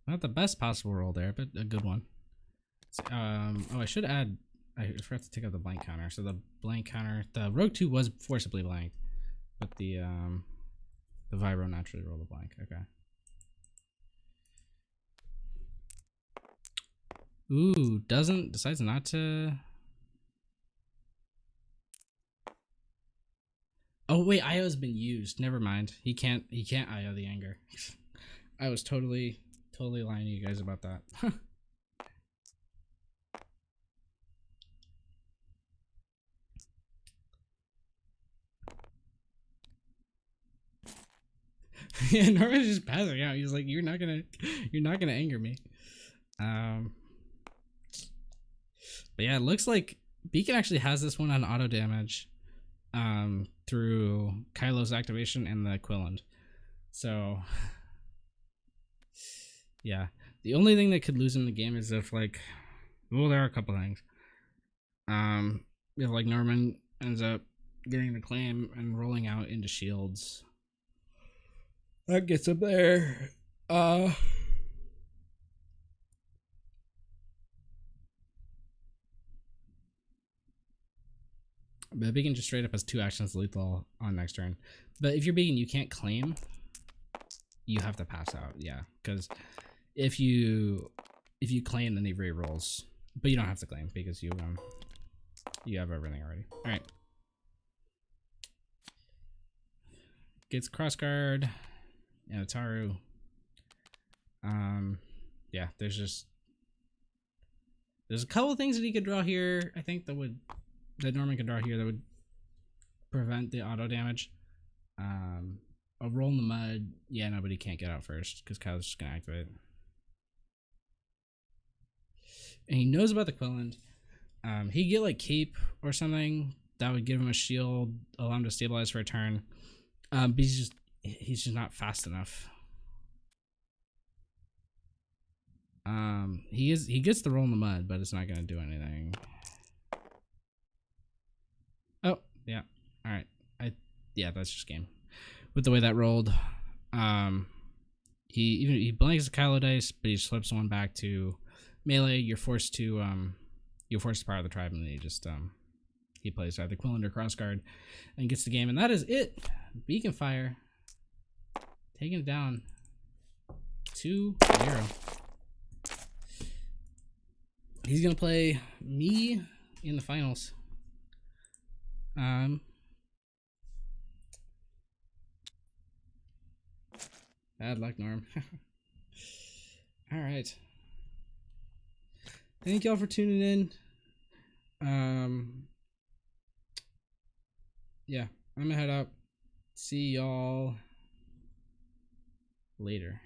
Not the best possible roll there, but a good one. Oh, I should add I forgot to take out the blank counter. So the blank counter, the Rogue 2 was forcibly blanked, but the Vibro naturally rolled a blank. Okay. Ooh, decides not to. Oh wait, IO's been used. Never mind. He can't IO the anger. I was totally lying to you guys about that. Yeah, Norman's just passing out. He's like, you're not gonna anger me. But yeah, it looks like Beacon actually has this one on auto damage through Kylo's activation and the Quilland. So yeah, the only thing that could lose him the game is if like, well, there are a couple things. If like Norman ends up getting the claim and rolling out into shields, that gets up there. But Beacon just straight up has 2 actions lethal on next turn. But if you're Beacon, you can't claim. You have to pass out, yeah. Because if you claim, then he re-rolls. But you don't have to claim because you have everything already. All right. Gets crossguard and Ataru. Yeah, there's a couple things that he could draw here. I think that Norman could draw here that would prevent the auto damage. A roll in the mud. Yeah, nobody can't get out first because Kyle's just gonna activate. And he knows about the Quilland. He'd get like cape or something that would give him a shield, allow him to stabilize for a turn. But he's just not fast enough. He gets the roll in the mud, but it's not gonna do anything. Oh yeah, all right. Yeah, that's just game. With the way that rolled, he blanks the Kylo dice, but he slips one back to melee. You're forced to power the tribe, and then he plays either Quilland or Crossguard and gets the game, and that is it. Beaconfire taking it down 2-0. He's gonna play me in the finals. Bad luck, Norm. All right. Thank y'all for tuning in. Yeah, I'm gonna head out. See y'all later.